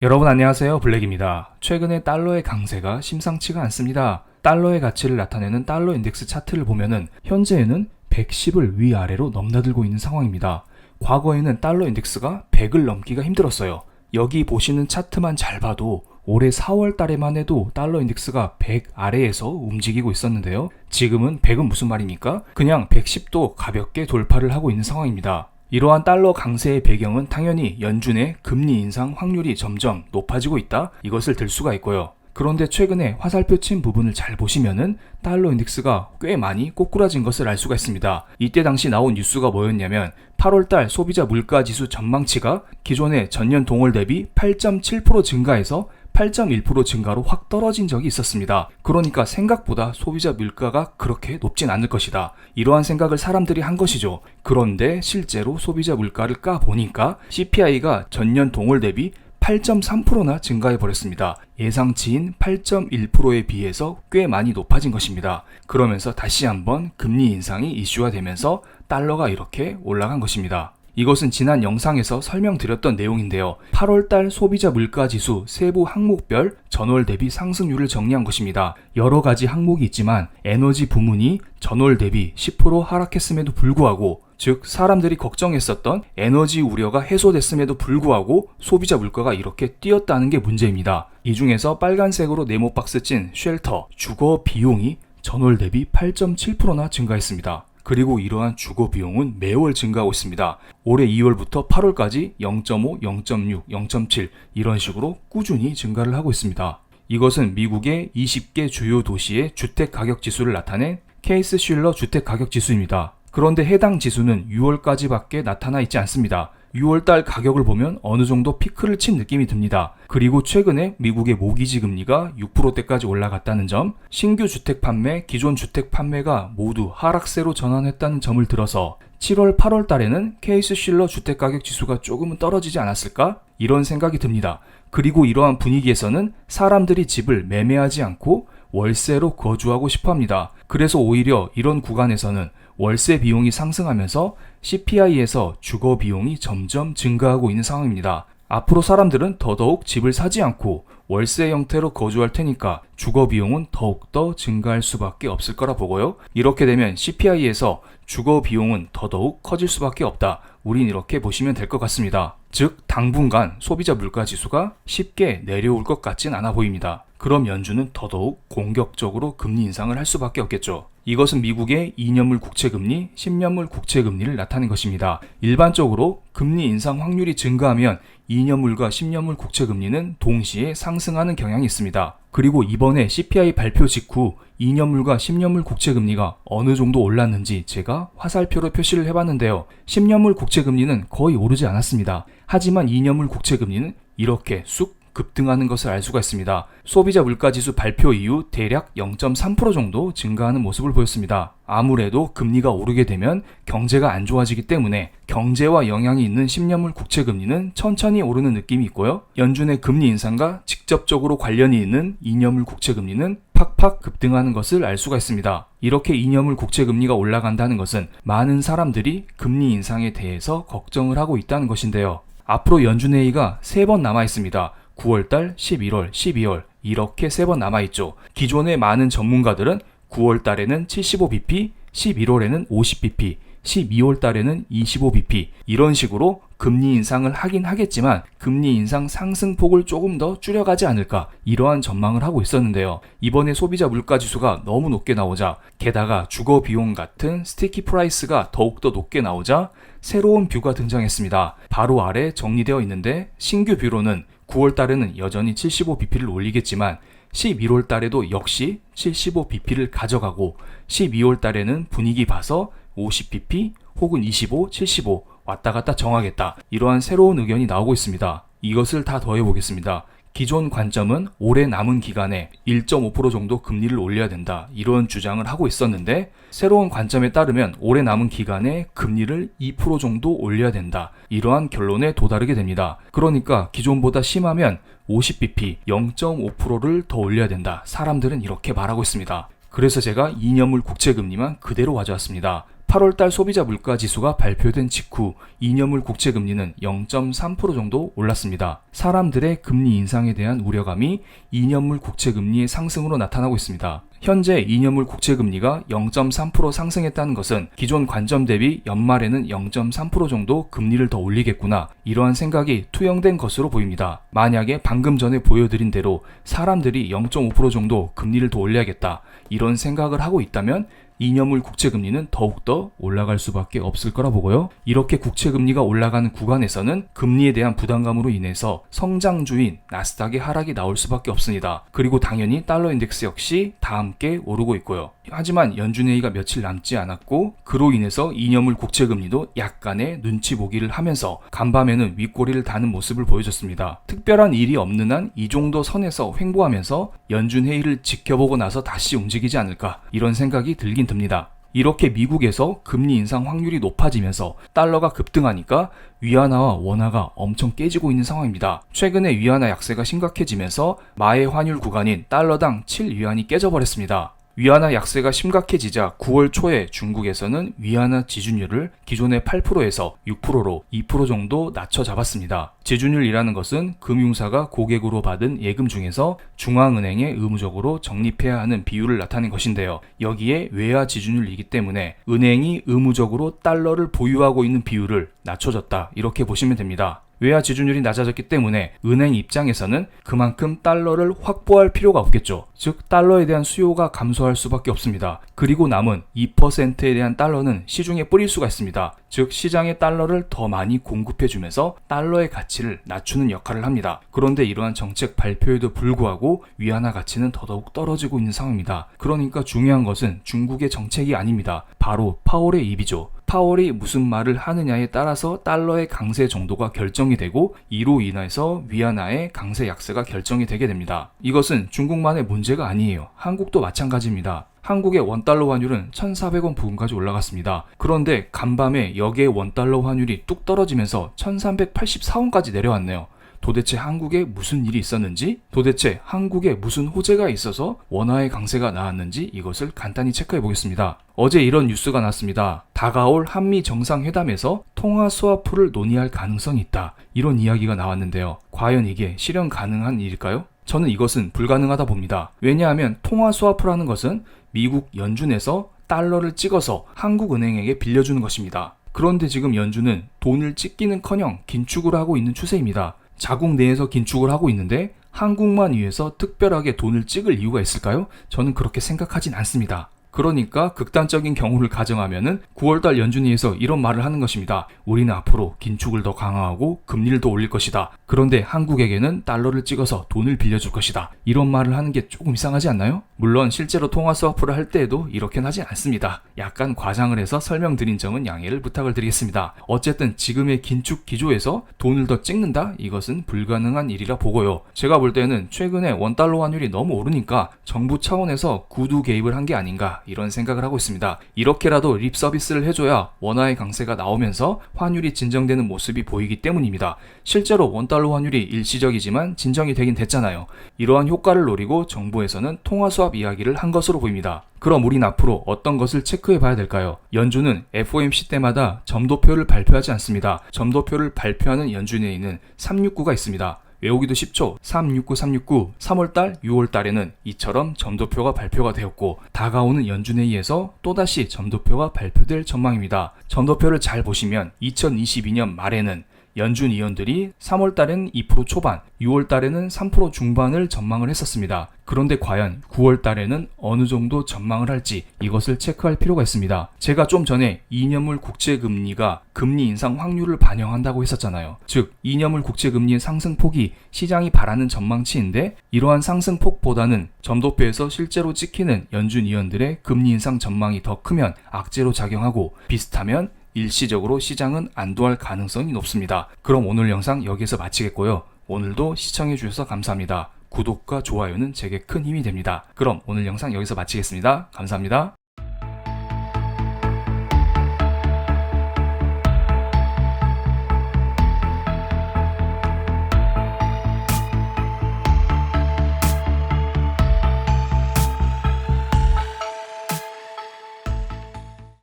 여러분 안녕하세요. 블랙입니다. 최근에 달러의 강세가 심상치가 않습니다. 달러의 가치를 나타내는 달러 인덱스 차트를 보면은 현재에는 110을 위아래로 넘나들고 있는 상황입니다. 과거에는 달러 인덱스가 100을 넘기가 힘들었어요. 여기 보시는 차트만 잘 봐도 올해 4월 달에만 해도 달러 인덱스가 100 아래에서 움직이고 있었는데요. 지금은 100은 무슨 말입니까? 그냥 110도 가볍게 돌파를 하고 있는 상황입니다. 이러한 달러 강세의 배경은 당연히 연준의 금리 인상 확률이 점점 높아지고 있다, 이것을 들 수가 있고요. 그런데 최근에 화살표 친 부분을 잘 보시면은 달러 인덱스가 꽤 많이 꼬꾸라진 것을 알 수가 있습니다. 이때 당시 나온 뉴스가 뭐였냐면 8월달 소비자 물가지수 전망치가 기존의 전년 동월 대비 8.7% 증가해서 8.1% 증가로 확 떨어진 적이 있었습니다. 그러니까 생각보다 소비자 물가가 그렇게 높진 않을 것이다, 이러한 생각을 사람들이 한 것이죠. 그런데 실제로 소비자 물가를 까보니까 CPI가 전년 동월 대비 8.3%나 증가해버렸습니다. 예상치인 8.1%에 비해서 꽤 많이 높아진 것입니다. 그러면서 다시 한번 금리 인상이 이슈가 되면서 달러가 이렇게 올라간 것입니다. 이것은 지난 영상에서 설명드렸던 내용인데요. 8월달 소비자 물가지수 세부 항목별 전월 대비 상승률을 정리한 것입니다. 여러 가지 항목이 있지만 에너지 부문이 전월 대비 10% 하락했음에도 불구하고, 즉 사람들이 걱정했었던 에너지 우려가 해소됐음에도 불구하고 소비자 물가가 이렇게 뛰었다는 게 문제입니다. 이 중에서 빨간색으로 네모박스 찐 쉘터, 주거 비용이 전월 대비 8.7%나 증가했습니다. 그리고 이러한 주거 비용은 매월 증가하고 있습니다. 올해 2월부터 8월까지 0.5, 0.6, 0.7 이런 식으로 꾸준히 증가를 하고 있습니다. 이것은 미국의 20개 주요 도시의 주택 가격 지수를 나타낸 케이스 슐러 주택 가격 지수입니다. 그런데 해당 지수는 6월까지밖에 나타나 있지 않습니다. 6월달 가격을 보면 어느 정도 피크를 친 느낌이 듭니다. 그리고 최근에 미국의 모기지 금리가 6%대까지 올라갔다는 점, 신규 주택 판매, 기존 주택 판매가 모두 하락세로 전환했다는 점을 들어서 7월, 8월 달에는 케이스 슐러 주택 가격 지수가 조금은 떨어지지 않았을까? 이런 생각이 듭니다. 그리고 이러한 분위기에서는 사람들이 집을 매매하지 않고 월세로 거주하고 싶어 합니다. 그래서 오히려 이런 구간에서는 월세 비용이 상승하면서 CPI에서 주거 비용이 점점 증가하고 있는 상황입니다. 앞으로 사람들은 더더욱 집을 사지 않고 월세 형태로 거주할 테니까 주거 비용은 더욱더 증가할 수밖에 없을 거라 보고요. 이렇게 되면 CPI에서 주거 비용은 더더욱 커질 수밖에 없다, 우린 이렇게 보시면 될 것 같습니다. 즉 당분간 소비자 물가 지수가 쉽게 내려올 것 같진 않아 보입니다. 그럼 연준은 더더욱 공격적으로 금리 인상을 할 수밖에 없겠죠. 이것은 미국의 2년물 국채금리, 10년물 국채금리를 나타낸 것입니다. 일반적으로 금리 인상 확률이 증가하면 2년물과 10년물 국채금리는 동시에 상승하는 경향이 있습니다. 그리고 이번에 CPI 발표 직후 2년물과 10년물 국채금리가 어느 정도 올랐는지 제가 화살표로 표시를 해봤는데요. 10년물 국채금리는 거의 오르지 않았습니다. 하지만 2년물 국채금리는 이렇게 쑥 급등하는 것을 알 수가 있습니다. 소비자 물가지수 발표 이후 대략 0.3% 정도 증가하는 모습을 보였습니다. 아무래도 금리가 오르게 되면 경제가 안 좋아지기 때문에 경제와 영향이 있는 10년물 국채금리는 천천히 오르는 느낌이 있고요. 연준의 금리 인상과 직접적으로 관련이 있는 2년물 국채금리는 팍팍 급등하는 것을 알 수가 있습니다. 이렇게 2년물 국채금리가 올라간다는 것은 많은 사람들이 금리 인상에 대해서 걱정을 하고 있다는 것인데요. 앞으로 연준회의가 3번 남아 있습니다. 9월달, 11월, 12월 이렇게 3번 남아있죠. 기존의 많은 전문가들은 9월달에는 75bp, 11월에는 50bp, 12월달에는 25bp 이런 식으로 금리 인상을 하긴 하겠지만 금리 인상 상승폭을 조금 더 줄여가지 않을까, 이러한 전망을 하고 있었는데요. 이번에 소비자 물가지수가 너무 높게 나오자, 게다가 주거 비용 같은 스티키 프라이스가 더욱더 높게 나오자 새로운 뷰가 등장했습니다. 바로 아래 정리되어 있는데 신규 뷰로는 9월 달에는 여전히 75bp를 올리겠지만 11월 달에도 역시 75bp를 가져가고 12월 달에는 분위기 봐서 50bp 혹은 25, 75 왔다 갔다 정하겠다, 이러한 새로운 의견이 나오고 있습니다. 이것을 다 더해보겠습니다. 기존 관점은 올해 남은 기간에 1.5% 정도 금리를 올려야 된다, 이런 주장을 하고 있었는데 새로운 관점에 따르면 올해 남은 기간에 금리를 2% 정도 올려야 된다, 이러한 결론에 도달하게 됩니다. 그러니까 기존보다 심하면 50bp 0.5%를 더 올려야 된다, 사람들은 이렇게 말하고 있습니다. 그래서 제가 2년물 국채금리만 그대로 가져왔습니다. 8월달 소비자 물가지수가 발표된 직후 2년물 국채금리는 0.3% 정도 올랐습니다. 사람들의 금리 인상에 대한 우려감이 2년물 국채금리의 상승으로 나타나고 있습니다. 현재 2년물 국채금리가 0.3% 상승했다는 것은 기존 관점 대비 연말에는 0.3% 정도 금리를 더 올리겠구나, 이러한 생각이 투영된 것으로 보입니다. 만약에 방금 전에 보여드린 대로 사람들이 0.5% 정도 금리를 더 올려야겠다, 이런 생각을 하고 있다면 2년물 국채금리는 더욱더 올라갈 수밖에 없을 거라 보고요. 이렇게 국채금리가 올라가는 구간에서는 금리에 대한 부담감으로 인해서 성장주인 나스닥의 하락이 나올 수밖에 없습니다. 그리고 당연히 달러 인덱스 역시 다 함께 오르고 있고요. 하지만 연준회의가 며칠 남지 않았고 그로 인해서 2년물 국채금리도 약간의 눈치 보기를 하면서 간밤에는 윗꼬리를 다는 모습을 보여줬습니다. 특별한 일이 없는 한 이 정도 선에서 횡보하면서 연준회의를 지켜보고 나서 다시 움직이지 않을까, 이런 생각이 들긴 듭니다. 이렇게 미국에서 금리 인상 확률이 높아지면서 달러가 급등하니까 위안화와 원화가 엄청 깨지고 있는 상황입니다. 최근에 위안화 약세가 심각해지면서 마의 환율 구간인 달러당 7위안이 깨져버렸습니다. 위안화 약세가 심각해지자 9월 초에 중국에서는 위안화 지준율을 기존의 8%에서 6%로 2% 정도 낮춰 잡았습니다. 지준율이라는 것은 금융사가 고객으로 받은 예금 중에서 중앙은행에 의무적으로 적립해야 하는 비율을 나타낸 것인데요. 여기에 외화 지준율이기 때문에 은행이 의무적으로 달러를 보유하고 있는 비율을 낮춰줬다, 이렇게 보시면 됩니다. 외화 지준율이 낮아졌기 때문에 은행 입장에서는 그만큼 달러를 확보할 필요가 없겠죠. 즉 달러에 대한 수요가 감소할 수밖에 없습니다. 그리고 남은 2%에 대한 달러는 시중에 뿌릴 수가 있습니다. 즉 시장에 달러를 더 많이 공급해주면서 달러의 가치를 낮추는 역할을 합니다. 그런데 이러한 정책 발표에도 불구하고 위안화 가치는 더더욱 떨어지고 있는 상황입니다. 그러니까 중요한 것은 중국의 정책이 아닙니다. 바로 파월의 입이죠. 파월이 무슨 말을 하느냐에 따라서 달러의 강세 정도가 결정이 되고 이로 인해서 위안화의 강세 약세가 결정이 되게 됩니다. 이것은 중국만의 문제가 아니에요. 한국도 마찬가지입니다. 한국의 원달러 환율은 1,400원 부근까지 올라갔습니다. 그런데 간밤에 역의 원달러 환율이 뚝 떨어지면서 1,384원까지 내려왔네요. 도대체 한국에 무슨 일이 있었는지, 도대체 한국에 무슨 호재가 있어서 원화의 강세가 나왔는지 이것을 간단히 체크해 보겠습니다. 어제 이런 뉴스가 났습니다. 다가올 한미 정상회담에서 통화 스와프를 논의할 가능성이 있다, 이런 이야기가 나왔는데요. 과연 이게 실현 가능한 일일까요? 저는 이것은 불가능하다 봅니다. 왜냐하면 통화 스와프라는 것은 미국 연준에서 달러를 찍어서 한국은행에게 빌려주는 것입니다. 그런데 지금 연준은 돈을 찍기는커녕 긴축을 하고 있는 추세입니다. 자국 내에서 긴축을 하고 있는데 한국만 위해서 특별하게 돈을 찍을 이유가 있을까요? 저는 그렇게 생각하진 않습니다. 그러니까 극단적인 경우를 가정하면은 9월달 연준회의에서 이런 말을 하는 것입니다. 우리는 앞으로 긴축을 더 강화하고 금리를 더 올릴 것이다. 그런데 한국에게는 달러를 찍어서 돈을 빌려줄 것이다. 이런 말을 하는 게 조금 이상하지 않나요? 물론 실제로 통화 스와프를 할 때에도 이렇게는 하지 않습니다. 약간 과장을 해서 설명드린 점은 양해를 부탁을 드리겠습니다. 어쨌든 지금의 긴축 기조에서 돈을 더 찍는다? 이것은 불가능한 일이라 보고요. 제가 볼 때는 최근에 원달러 환율이 너무 오르니까 정부 차원에서 구두 개입을 한 게 아닌가, 이런 생각을 하고 있습니다. 이렇게라도 립 서비스를 해줘야 원화의 강세가 나오면서 환율이 진정되는 모습이 보이기 때문입니다. 실제로 원달러 환율이 일시적이지만 진정이 되긴 됐잖아요. 이러한 효과를 노리고 정부에서는 통화 수합 이야기를 한 것으로 보입니다. 그럼 우린 앞으로 어떤 것을 체크해 봐야 될까요? 연준은 FOMC 때마다 점도표를 발표하지 않습니다. 점도표를 발표하는 연준회의는 369가 있습니다. 외우기도 쉽죠. 369, 369. 3월달, 6월달에는 이처럼 점도표가 발표가 되었고 다가오는 연준회의에서 또다시 점도표가 발표될 전망입니다. 점도표를 잘 보시면 2022년 말에는 연준 위원들이 3월달엔 2% 초반, 6월달에는 3% 중반을 전망을 했었습니다. 그런데 과연 9월달에는 어느 정도 전망을 할지 이것을 체크할 필요가 있습니다. 제가 좀 전에 2년물 국채금리가 금리 인상 확률을 반영한다고 했었잖아요. 즉 2년물 국채금리의 상승폭이 시장이 바라는 전망치인데 이러한 상승폭보다는 점도표에서 실제로 찍히는 연준 위원들의 금리 인상 전망이 더 크면 악재로 작용하고 비슷하면 일시적으로 시장은 안도할 가능성이 높습니다. 그럼 오늘 영상 여기서 마치겠고요. 오늘도 시청해주셔서 감사합니다. 구독과 좋아요는 제게 큰 힘이 됩니다. 그럼 오늘 영상 여기서 마치겠습니다. 감사합니다.